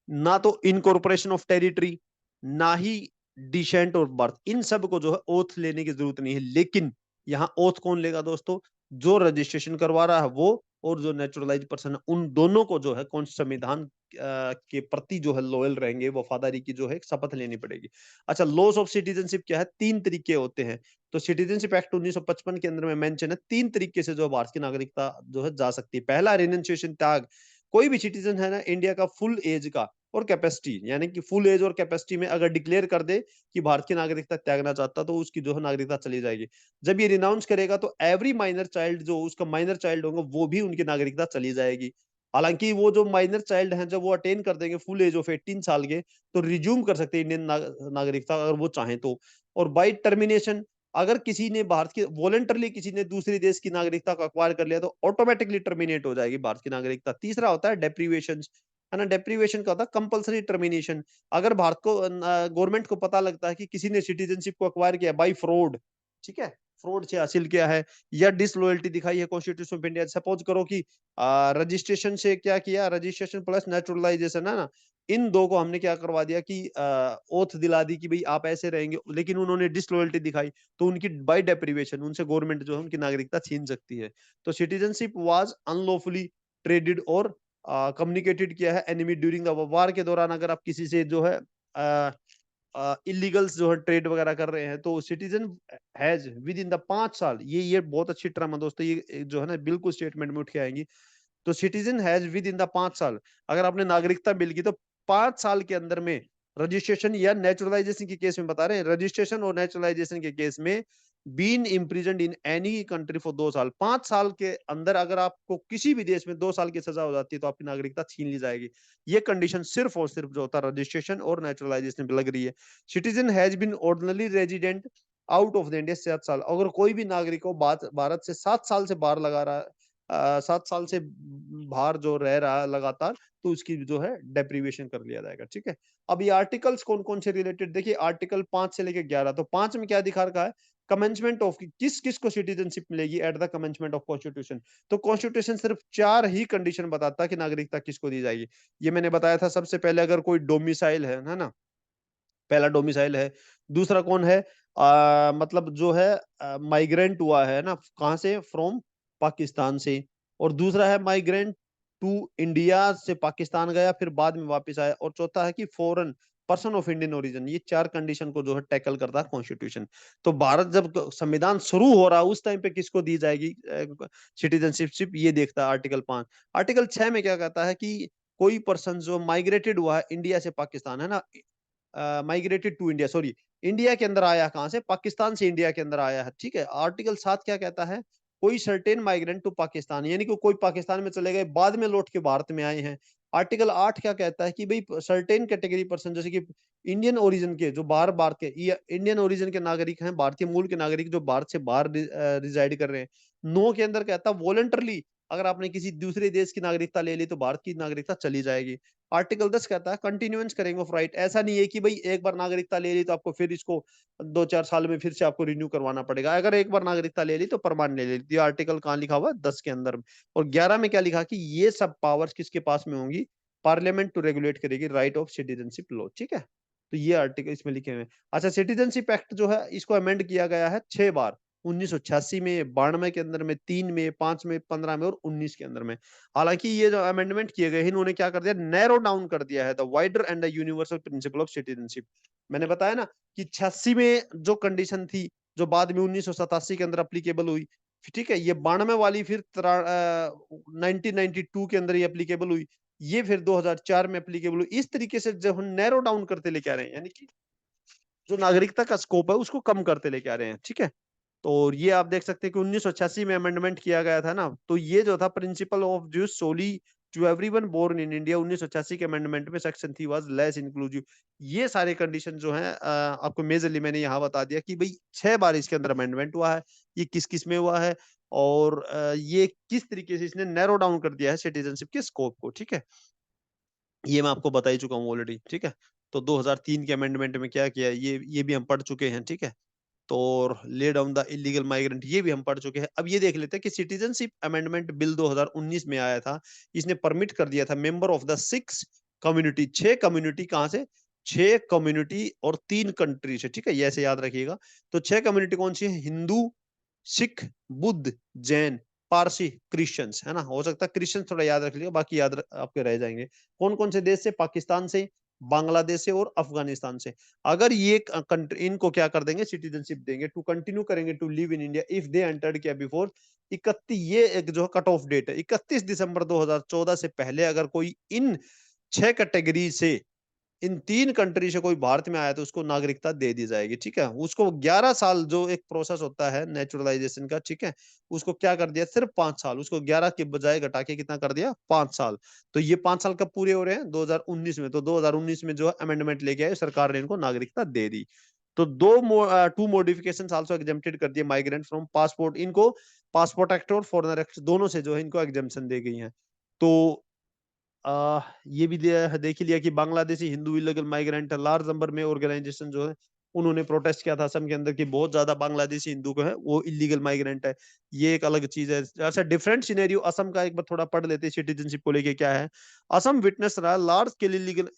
ना तो इनकॉर्पोरेशन ऑफ टेरिटरी, ना ही डिसेंट और बर्थ, इन सब को जो है ओथ लेने की जरूरत नहीं है। लेकिन यहाँ ओथ कौन लेगा दोस्तों, जो रजिस्ट्रेशन करवा रहा है वो, और जो नेचुरलाइज पर्सन है, उन दोनों को जो है कौन संविधान के प्रति जो है लॉयल रहेंगे, वफादारी की जो है शपथ लेनी पड़ेगी। अच्छा, लॉस ऑफ सिटीजनशिप क्या है, 3 तरीके होते हैं। तो सिटीजनशिप एक्ट 1955 के अंदर में मेंशन है, 3 तरीके से जो भारत की नागरिकता जो है जा सकती है। पहला, रिनंसिएशन, त्याग। कोई भी सिटीजन है ना इंडिया का, फुल एज का और कैपेसिटी, यानी कि फुल एज और कैपेसिटी में अगर डिक्लेयर कर दे कि भारत की नागरिकता त्यागना चाहता, तो उसकी जो है नागरिकता चली जाएगी। जब ये रिनाउंस करेगा तो एवरी माइनर चाइल्ड, जो उसका माइनर चाइल्ड होगा, वो भी उनकी नागरिकता चली जाएगी। हालांकि वो जो माइनर चाइल्ड हैं, जब वो अटेन कर देंगे फुल एज ऑफ 18 साल के, तो रिज्यूम कर सकते हैं इंडियन नागरिकता अगर वो चाहें तो। और बाई टर्मिनेशन, अगर किसी ने भारत की वॉलंटरली किसी ने दूसरी देश की नागरिकता को अक्वायर कर लिया तो ऑटोमेटिकली टर्मिनेट हो जाएगी भारत की नागरिकता। तीसरा होता है डेप्रीवेशन, है ना। डेप्रीवेशन का होता है कंपलसरी टर्मिनेशन। अगर भारत को गवर्नमेंट को पता लगता है कि किसी ने सिटीजनशिप को अक्वायर किया बाई फ्रॉड, ठीक है, फ्रॉड से हासिल किया है या डिसलॉयल्टी दिखाई है कॉन्स्टिट्यूशन ऑफ इंडिया, सपोज करो कि रजिस्ट्रेशन से क्या किया, रजिस्ट्रेशन प्लस नेचुरलाइजेशन, है ना, इन दो को हमने क्या करवा दिया कि ओथ दिला दी कि भाई आप ऐसे रहेंगे, लेकिन उन्होंने डिसलॉयल्टी दिखाई, तो उनकी बाय डेप्रीवेशन उनसे गवर्नमेंट जो है उनकी नागरिकता छीन सकती है। तो सिटीजनशिप वाज अनलॉफुली ट्रेडेड और कम्युनिकेटेड किया है एनिमी ड्यूरिंग द वार के दौरान। अगर आप किसी से जो है इलीगल्स जो है ट्रेड वगैरह कर रहे हैं तो citizen has with in the 5 साल, ये बहुत अच्छी टर्म है दोस्तों, ये जो है ना बिल्कुल स्टेटमेंट में उठ के आएंगी। तो citizen has with in the 5 साल, अगर आपने नागरिकता मिल गई तो 5 साल के अंदर में रजिस्ट्रेशन या नेचुरलाइजेशन के केस में बता रहे हैं, रजिस्ट्रेशन और नेचुरलाइजेशन के केस में been imprisoned in any country for 2 साल, 5 साल के अंदर अगर आपको किसी भी देश में 2 साल की सजा हो जाती है तो आपकी नागरिकता छीन ली जाएगी। ये कंडीशन सिर्फ और सिर्फ जो होता है रजिस्ट्रेशन और नेचुरलाइजेशन पे लग रही है। Citizen has been ordinary resident out of the India 7 साल, अगर कोई भी नागरिक हो भारत से 7 साल से बाहर लगा रहा है, 7 साल से बाहर जो रह रहा है लगातार, तो उसकी जो है डेप्रीवेशन कर लिया जाएगा, ठीक है। अब ये आर्टिकल्स कौन कौन से रिलेटेड देखिए, आर्टिकल 5 से लेकर 11, तो 5 में क्या दिखा रखा है, कमेंसमेंट ऑफ किस किस को सिटीजनशिप मिलेगी at the commencement of constitution. तो कॉन्स्टिट्यूशन सिर्फ 4 ही कंडीशन बताता है कि नागरिकता किसको दी जाएगी। ये मैंने बताया था, सबसे पहले अगर कोई डोमिसाइल है ना, पहला डोमिसाइल है। दूसरा कौन है, मतलब जो है माइग्रेंट हुआ है ना, कहां से, फ्रॉम पाकिस्तान से। और दूसरा है माइग्रेंट टू इंडिया, से पाकिस्तान गया फिर बाद में वापस आया। और चौथा है कि foreign person of Indian origin. ये 4 कंडीशन को जो है टैकल करता है कॉन्स्टिट्यूशन। तो भारत जब संविधान शुरू हो रहा है उस टाइम पे किसको दी जाएगी सिटीजनशिप, ये देखता है आर्टिकल 5। आर्टिकल 6 में क्या कहता है कि कोई पर्सन जो माइग्रेटेड हुआ है इंडिया से पाकिस्तान, है ना, migrated to India, sorry, India के अंदर आया, कहां से, पाकिस्तान से इंडिया के अंदर आया है, ठीक है। आर्टिकल 7 क्या कहता है, कोई सर्टेन माइग्रेंट टू पाकिस्तान, यानी कि कोई पाकिस्तान में चले गए बाद में लौट के भारत में आए हैं। आर्टिकल 8 क्या कहता है कि भाई सर्टेन कैटेगरी पर्सन, जैसे कि इंडियन ओरिजिन के जो बाहर बाहर के इंडियन ओरिजिन के नागरिक हैं, भारतीय मूल के नागरिक जो भारत से बाहर रिजाइड कर रहे हैं। 9 के अंदर कहता है वॉलंटरली अगर आपने किसी दूसरे देश की नागरिकता ले ली तो भारत की नागरिकता चली जाएगी। आर्टिकल 10 कहता है कंटिन्यूएंस करेंगे ऑफ राइट, ऐसा नहीं है कि भाई एक बार नागरिकता ले ली तो आपको फिर इसको 2-4 साल में फिर से आपको रिन्यू करवाना पड़ेगा। अगर एक बार नागरिकता ले ली तो परमानेंट ले ली। ये आर्टिकल कहाँ लिखा हुआ है, 10 के अंदर। और 11 में क्या लिखा कि ये सब पावर्स किसके पास में होंगी, पार्लियामेंट टू रेगुलेट करेगी राइट ऑफ सिटीजनशिप लॉ, ठीक है। तो ये आर्टिकल इसमें लिखे हुए हैं। अच्छा, सिटीजनशिप एक्ट जो है इसको अमेंड किया गया है 6 बार, 1986 में, 92 के अंदर में, 3 में, 5 में, 15 में और 19 के अंदर में। हालांकि ये जो अमेंडमेंट किए गए हैं इन्होंने क्या कर दिया, नैरो डाउन कर दिया है the wider and the universal principle of citizenship. मैंने बताया ना कि 86 में जो कंडीशन थी जो बाद में 1987 के अंदर अप्लीकेबल हुई, ठीक है, ये 92 वाली फिर 1992 के अंदर ये अप्लीकेबल हुई, ये फिर 2004 में अप्लीकेबल हुई। इस तरीके से जब हम नैरो डाउन करते लेके आ रहे हैं, यानी कि जो नागरिकता का स्कोप है उसको कम करते लेके आ रहे हैं, ठीक है। तो ये आप देख सकते हैं कि 1986 में अमेंडमेंट किया गया था ना, तो ये जो था principle of jus soli to everyone born in India, 1986 के अमेंडमेंट में सेक्शन थी वाज लेस इंक्लूसिव। ये सारे कंडीशन जो हैं आपको मेजरली मैंने यहाँ बता दिया कि भाई 6 बार इसके अंदर अमेंडमेंट हुआ है, ये किस किस में हुआ है, और ये किस तरीके से इसने नैरो डाउन कर दिया है सिटीजनशिप के स्कोप को, ठीक है। ये मैं आपको बता ही चुका हूँ ऑलरेडी, ठीक है। तो 2003 के अमेंडमेंट में क्या किया है, ये भी हम पढ़ चुके हैं, ठीक है। तो lay down the illegal migrant, ये भी हम पढ़ चुके हैं। अब ये देख लेते हैं कि सिटीजनशिप अमेंडमेंट बिल 2019 में आया था, इसने परमिट कर दिया था member of the 6 community, 6 community, कहां से, 6 कम्युनिटी और 3 कंट्री से, ठीक है, ये ऐसे याद रखिएगा। तो 6 कम्युनिटी कौन सी है, हिंदू, सिख, बुद्ध, जैन, पारसी, क्रिश्चियंस, है ना। हो सकता है क्रिश्चियंस थोड़ा याद रख लियो, बाकी याद आपके रह जाएंगे। कौन कौन से देश से, पाकिस्तान से, बांग्लादेश से और अफगानिस्तान से। अगर ये कंट्री, इनको क्या कर देंगे, सिटीजनशिप देंगे, टू कंटिन्यू करेंगे to live in India if they entered किया बिफोर 31, ये एक जो कट ऑफ डेट है 31 दिसंबर 2014 से पहले, अगर कोई इन 6 कैटेगरी से, इन 3 कंट्री से कोई भारत में आया तो उसको नागरिकता दे दी जाएगी, ठीक है। उसको 11 साल जो एक प्रोसेस होता है नेचुरलाइजेशन का, ठीक है, उसको क्या कर दिया, सिर्फ 5 साल, उसको 11 के बजाय घटा के कितना कर दिया, 5 साल। तो ये 5 साल कब पूरे हो रहे हैं, 2019 में। तो 2019 में जो अमेंडमेंट लेके आए सरकार ने इनको नागरिकता दे दी। तो टू मॉडिफिकेशंस आल्सो एग्जेम्प्टेड कर दिए माइग्रेंट फ्रॉम पासपोर्ट, इनको पासपोर्ट एक्ट और फॉरेनर एक्ट दोनों से जो है इनको एग्जेम्पशन दे गई है। तो ये भी देख ही लिया कि Bangladeshi Hindu illegal migrant large number में ऑर्गेनाइजेशन जो है उन्होंने प्रोटेस्ट किया था असम के अंदर कि बहुत ज्यादा बांग्लादेशी हिंदू को है वो इलीगल माइग्रेंट है। ये एक अलग चीज है। अच्छा, डिफरेंट सिनेरियो असम का एक बार थोड़ा पढ़ लेते हैं सिटीजनशिप को लेके क्या है। असम विटनेस रहा large scale illegal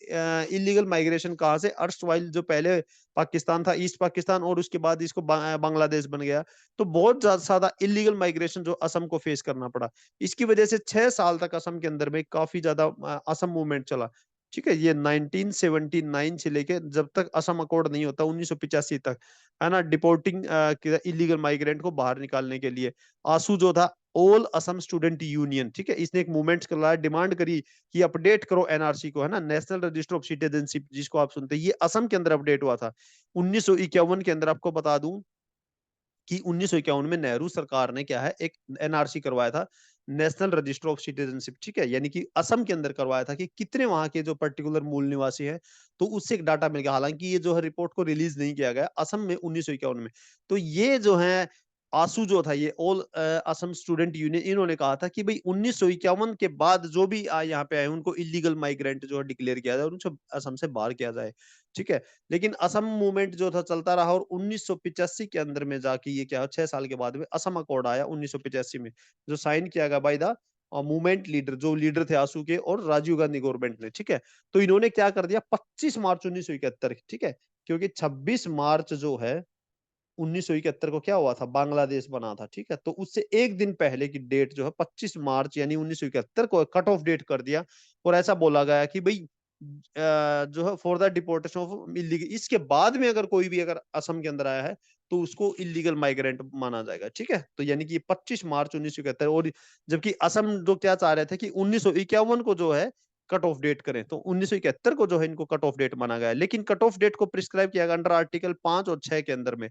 illegal migration कहाँ से, अर्स्टवाइल जो पहले पाकिस्तान था ईस्ट पाकिस्तान और उसके बाद इसको बांग्लादेश बन गया। तो बहुत ज्यादा इलीगल माइग्रेशन जो असम को फेस करना पड़ा। इसकी वजह से 6 साल तक असम के अंदर में काफी ज्यादा असम मूवमेंट चला। ठीक है, ये 1979 से लेके जब तक असम अकॉर्ड नहीं होता 1985 तक, है ना, डिपोर्टिंग इलीगल माइग्रेंट को बाहर निकालने के लिए आंसू जो था ऑल असम स्टूडेंट यूनियन, ठीक है, इसने एक मूवमेंट चलाया, डिमांड करी कि अपडेट करो एनआरसी को, है ना, नेशनल रजिस्टर ऑफ सिटीजनशिप जिसको आप सुनते हैं, ये असम के अंदर अपडेट हुआ था 1951 के अंदर। आपको बता दूं कि 1951 में नेहरू सरकार ने क्या है एक एनआरसी करवाया था, नेशनल रजिस्टर ऑफ सिटीजनशिप, ठीक है, यानी कि असम के अंदर करवाया था कि कितने वहां के जो पर्टिकुलर मूल निवासी हैं, तो उससे एक डाटा मिल गया। हालांकि ये जो है रिपोर्ट को रिलीज नहीं किया गया असम में 1951 में। तो ये जो है आंसू जो था ये ऑल असम स्टूडेंट यूनियन, इन्होंने कहा था कि भाई 1951 के बाद जो भी यहाँ पे आए उनको इलीगल माइग्रेंट जो है डिक्लेयर किया जाए और उनको असम से बाहर किया जाए। ठीक है, लेकिन असम मूवमेंट जो था चलता रहा और 1985 के अंदर में जाके ये क्या 6 साल के बाद में असम अकॉर्ड आया 1985 में, जो साइन किया गया बाय द मूवमेंट लीडर, जो लीडर थे आंसू के और राजीव गांधी गवर्नमेंट ने। ठीक है, तो इन्होंने क्या कर दिया 25 मार्च 1971, ठीक है, क्योंकि 26 मार्च जो है 1971 को क्या हुआ था, बांग्लादेश बना था। ठीक है, तो उससे एक दिन पहले की डेट जो है 25 मार्च यानी 1971 को कट ऑफ डेट कर दिया और ऐसा बोला गया कि भाई जो है for the deportation of illegal, इसके बाद में अगर कोई भी अगर असम के अंदर आया है तो उसको इलीगल माइग्रेंट माना जाएगा। ठीक है, तो यानी कि 25 मार्च 1971, और जबकि असम जो क्या चाह रहे थे कि 1951 को जो है कट ऑफ डेट करें, तो 1971 को जो है इनको कट ऑफ डेट माना गया, लेकिन कट ऑफ डेट को प्रिस्क्राइब किया गया अंडर आर्टिकल 5 और 6 के अंदर में।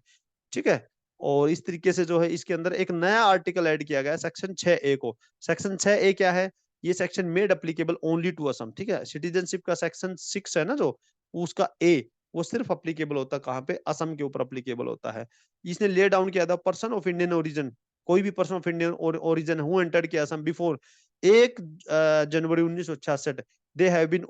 ठीक है, और इस तरीके से जो है इसके अंदर एक नया आर्टिकल ऐड किया गया सेक्शन 6A को। सेक्शन 6A क्या है, ये section made applicable only to Assam. ठीक है, सिटीजनशिप का सेक्शन 6 है ना जो, उसका ए वो सिर्फ अप्लीकेबल होता है कहाँ पे, असम के ऊपर अप्लीकेबल होता है। इसने ले डाउन किया था पर्सन ऑफ इंडियन ओरिजिन, कोई भी person of Indian origin who entered किया Assam before 1 January 1966, they have been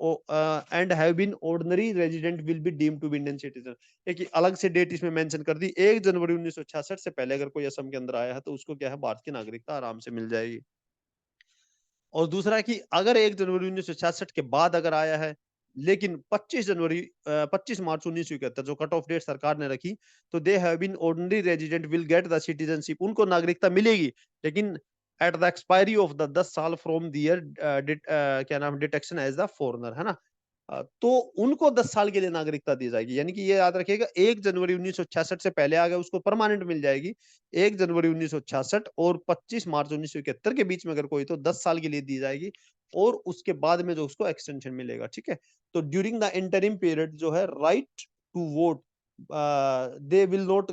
and have been ordinary resident will be deemed to be Indian citizen। एक अलग से डेट इसमें मेंशन कर दी, 1 जनवरी 1966 से पहले अगर कोई असम के अंदर आया है तो उसको क्या है भारत की नागरिकता आराम से मिल जाएगी। और दूसरा कि अगर 1 जनवरी 1966 के बाद अगर आया है, लेकिन 25 मार्च 1971 जो कट ऑफ डेट सरकार ने रखी, तो they have been ordinary resident will get the citizenship, उनको नागरिकता मिलेगी, लेकिन at the expiry of the 10 साल फ्रॉम द ईयर क्या नाम डिटेक्शन एज द फॉरनर, है ना। तो उनको 10 साल के लिए नागरिकता दी जाएगी, यानी कि ये याद रखिएगा 1 जनवरी 1966 से पहले आ गया उसको परमानेंट मिल जाएगी 1 जनवरी 1966 और 25 मार्च 1971 के बीच में अगर कोई तो 10 साल के लिए दी जाएगी और उसके बाद में जो उसको एक्सटेंशन मिलेगा। ठीक है, तो ड्यूरिंग द इंटरिम पीरियड जो है right to vote they will not,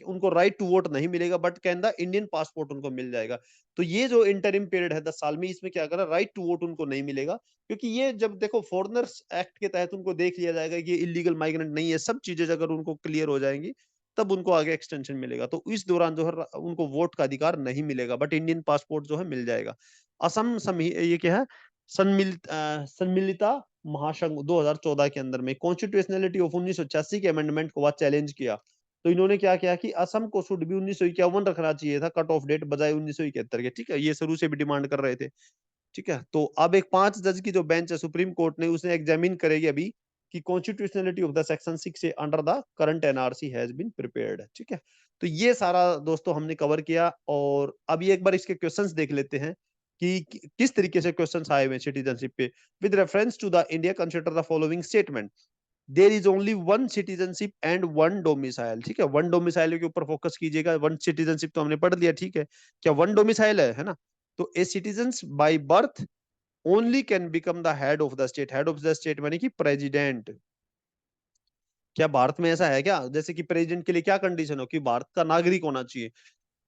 उनको राइट टू वोट नहीं मिलेगा but can the Indian passport उनको मिल जाएगा। तो ये जो इंटरिम पीरियड है 10 साल में, इसमें क्या करा राइट टू वोट उनको नहीं मिलेगा, क्योंकि ये जब देखो फॉरनर्स एक्ट के तहत उनको देख लिया जाएगा कि ये इलीगल माइग्रेंट नहीं है, सब चीजें अगर उनको क्लियर हो जाएंगी तब उनको आगे एक्सटेंशन मिलेगा। तो इस दौरान जो है उनको वोट का अधिकार नहीं मिलेगा बट इंडियन पासपोर्ट जो है मिल जाएगा। असम ये क्या है, सम्मिलिता महासंघ 2014 के अंदर में कॉन्स्टिट्यूशनलिटी ऑफ 1986 के अमेंडमेंट को वह चैलेंज किया। तो इन्होंने क्या किया कि असम को शुड भी 1951 रखना चाहिए था कट ऑफ डेट बजाय 1971 के। ठीक है, ये शुरू से भी डिमांड कर रहे थे। ठीक है, तो अब एक 5 जज की जो बेंच है सुप्रीम कोर्ट ने, उसने एग्जामिन करेगी अभी कि constitutionality of the section 6 under the current NRC has been prepared. ठीक है, तो ये सारा दोस्तों हमने कवर किया और अभी एक बार इसके क्वेश्चंस देख लेते हैं कि किस तरीके से क्वेश्चंस आए हुए सिटीजनशिप पे। With reference to the India consider the following statement, there is only one citizenship and one domicile. ठीक है, वन डोमिसाइल के ऊपर फोकस कीजिएगा, वन सिटीजनशिप तो हमने पढ़ लिया। ठीक है, क्या वन डोमिसाइल है ना। तो a citizen by birth only can become the head of the state, head of the state मानी कि प्रेसिडेंट। क्या भारत में ऐसा है क्या, जैसे कि प्रेसिडेंट के लिए क्या कंडीशन हो कि भारत का नागरिक होना चाहिए।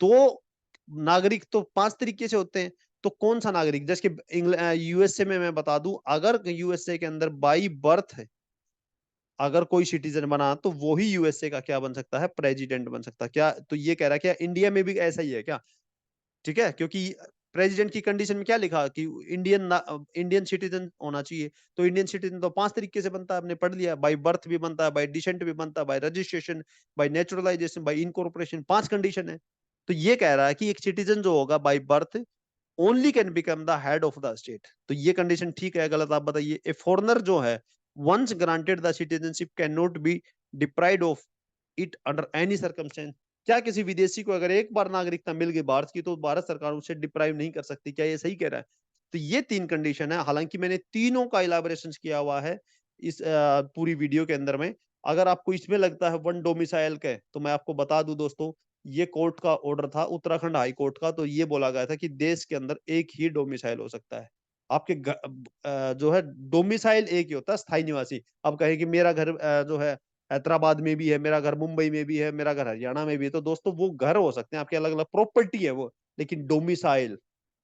तो नागरिक तो 5 तरीके से होते हैं, तो कौन सा नागरिक, जैसे कि यूएसए में मैं बता दूं, अगर यूएसए के अंदर बाई बर्थ है अगर कोई सिटीजन बना तो वो ही यूएसए का क्या बन सकता है, प्रेसिडेंट बन सकता है क्या? तो ये कह रहा है क्या इंडिया में भी ऐसा ही है क्या? ठीक है, क्योंकि प्रेसिडेंट की कंडीशन में क्या लिखा कि इंडियन सिटीजन होना चाहिए। तो इंडियन सिटीजन तो 5 तरीके से बनता है, आपने पढ़ लिया, बाय बर्थ भी बनता है, बाय डिसेंट भी बनता है, bye registration, bye naturalisation, bye incorporation, 5 condition है। तो ये कह रहा है कि एक सिटीजन जो होगा by birth only can become the head of the state. तो ये कंडीशन ठीक है गलत आप बताइए? ए फॉरनर जो है once granted the citizenship can not be deprived of it under any circumstance. क्या किसी विदेशी को अगर एक बार नागरिकता मिल गई भारत की तो भारत सरकार उसे डिप्राइव नहीं कर सकती? क्या ये सही कह रहा है? तो ये 3 कंडीशन है, हालांकि मैंने तीनों का इलाबोरेशन किया हुआ है इस पूरी वीडियो के अंदर में। अगर आपको इसमें लगता है वन डोमिसाइल का, तो मैं आपको बता दूं दोस्तों, ये कोर्ट का ऑर्डर था, उत्तराखंड हाई कोर्ट का। तो ये बोला गया था कि देश के अंदर एक ही डोमिसाइल हो सकता है। आपके जो है डोमिसाइल एक ही होता है, स्थायी निवासी। अब कहें कि मेरा घर जो है हैदराबाद में भी है, मेरा घर मुंबई में भी है, मेरा घर हरियाणा में भी है, तो दोस्तों वो घर हो सकते हैं आपके, अलग अलग प्रॉपर्टी है वो, लेकिन डोमिसाइल,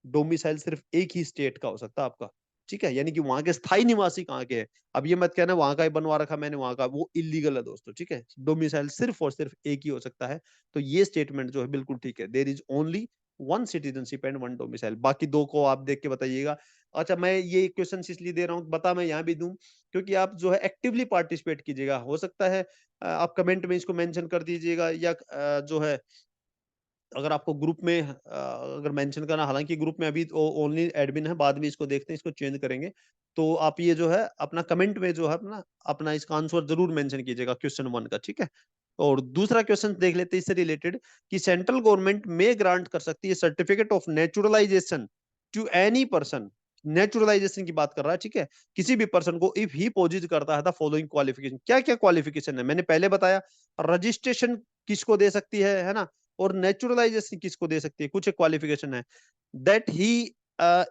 डोमिसाइल सिर्फ एक ही स्टेट का हो सकता है आपका। ठीक है, यानी कि वहां के स्थायी निवासी कहाँ के हैं। अब ये मत कहना वहां का ही बनवा रखा मैंने वहां का, वो इलीगल है दोस्तों। ठीक है, डोमिसाइल सिर्फ और सिर्फ एक ही हो सकता है। तो ये स्टेटमेंट जो है बिल्कुल ठीक है, there is only one citizenship and one domicile. बाकी दो को आप देख के बताइएगा। अच्छा, मैं ये क्वेश्चन इसलिए दे रहा हूँ, बता मैं यहाँ भी दूं, क्योंकि आप जो है एक्टिवली पार्टिसिपेट कीजिएगा। हो सकता है आप कमेंट में इसको मेंशन कर दीजिएगा, या जो है अगर आपको ग्रुप में अगर मेंशन करना, हालांकि ग्रुप में अभी ओनली एडमिन है, बाद में इसको देखते हैं, इसको चेंज करेंगे। तो आप ये जो है अपना कमेंट में जो है अपना अपना इसका आंसर जरूर मेंशन कीजिएगा क्वेश्चन 1 का। ठीक है, और दूसरा क्वेश्चन देख लेते हैं इससे रिलेटेड, कि सेंट्रल गवर्नमेंट में ग्रांट कर सकती है certificate of naturalisation to any person. Naturalisation की बात कर रहा है, ठीक है, किसी भी पर्सन को इफ ही पोजिट करता है द फॉलोइंग क्वालिफिकेशन। क्या क्या क्वालिफिकेशन है मैंने पहले बताया। रजिस्ट्रेशन किसको दे सकती है ना, और नेचुरलाइजेशन किसको दे सकती है, कुछ क्वालिफिकेशन है। That he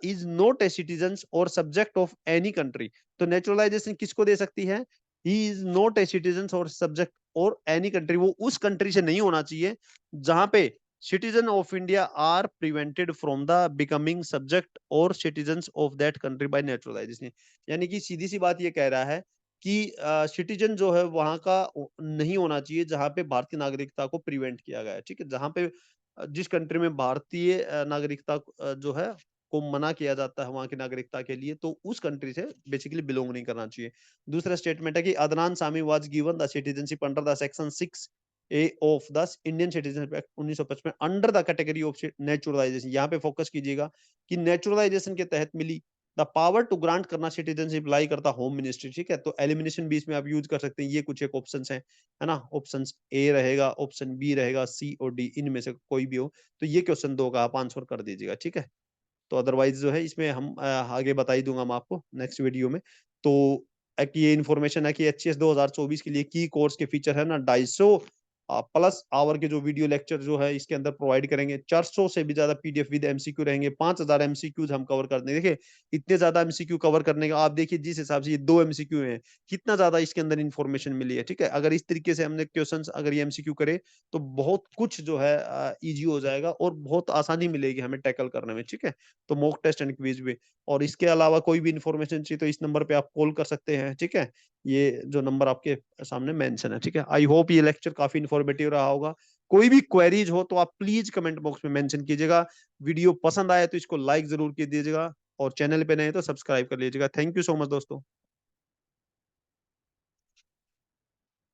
is not a citizen or subject of any country. तो नेचुरलाइजेशन किसको दे सकती है? He is not a citizen or subject or any country, वो उस कंट्री से नहीं होना चाहिए जहां पे citizen of India are prevented from the becoming subject or citizen of that country by naturalisation. यानी कि सीधी सी बात ये कह रहा है कि सिटीजन जो है वहां का नहीं होना चाहिए जहां पे भारतीय नागरिकता को प्रिवेंट किया गया है। ठीक है, जहां पे जिस कंट्री में भारतीय नागरिकता जो है को मना किया जाता है वहां की नागरिकता के लिए, तो उस कंट्री से बेसिकली बिलोंग नहीं करना चाहिए। दूसरा स्टेटमेंट है कि Adnan Sami was given the citizenship under the section 6A of the Indian citizenship act 1955 under the category of naturalisation. यहाँ पे फोकस कीजिएगा कि नेचुरलाइजेशन के तहत मिली। द पावर टू ग्रांट करना सिटीजनशिप लाई करता होम मिनिस्ट्री। ठीक है, तो एलिमिनेशन भी इसमें आप यूज कर सकते हैं। ये कुछ एक ऑप्शन है ना, ऑप्शन ए रहेगा, ऑप्शन बी रहेगा, सी और डी, इनमें से कोई भी हो। तो ये क्वेश्चन 2 का आप आंसर कर दीजिएगा। ठीक है, तो अदरवाइज जो है इसमें हम आगे बता ही दूंगा मैं आपको नेक्स्ट वीडियो में। तो एक ये इन्फॉर्मेशन है कि एचएस 2024 के लिए की कोर्स के फीचर है ना 250 प्लस आवर के जो वीडियो लेक्चर जो है इसके अंदर प्रोवाइड करेंगे। 400 से भी ज्यादा पीडीएफ विद एमसीक्यू रहेंगे। 5000 एमसीक्यूज हम कवर कर देंगे। देखिए इतने ज्यादा एमसीक्यू कवर करने का आप देखिए, जिस हिसाब से ये 2 एमसीक्यू हैं, कितना ज्यादा इसके अंदर इन्फॉर्मेशन मिली है। ठीक है, अगर इस तरीके से हमने क्वेश्चंस अगर ये एमसीक्यू करे तो बहुत कुछ जो है इजी हो जाएगा और बहुत आसानी मिलेगी हमें टैकल करने में। ठीक है, तो मॉक टेस्ट एंड क्विज भी। और इसके अलावा कोई भी इन्फॉर्मेशन चाहिए तो इस नंबर पे आप कॉल कर सकते हैं। ठीक है, ये जो नंबर आपके सामने मेंशन है। ठीक है, आई होप ये लेक्चर काफी इन्फॉर्मेटिव रहा होगा। कोई भी क्वेरीज हो तो आप प्लीज कमेंट बॉक्स में मेंशन कीजिएगा। वीडियो पसंद आए तो इसको लाइक जरूर कीजिएगा, और चैनल पे नए तो सब्सक्राइब कर लीजिएगा। थैंक यू सो मच दोस्तों।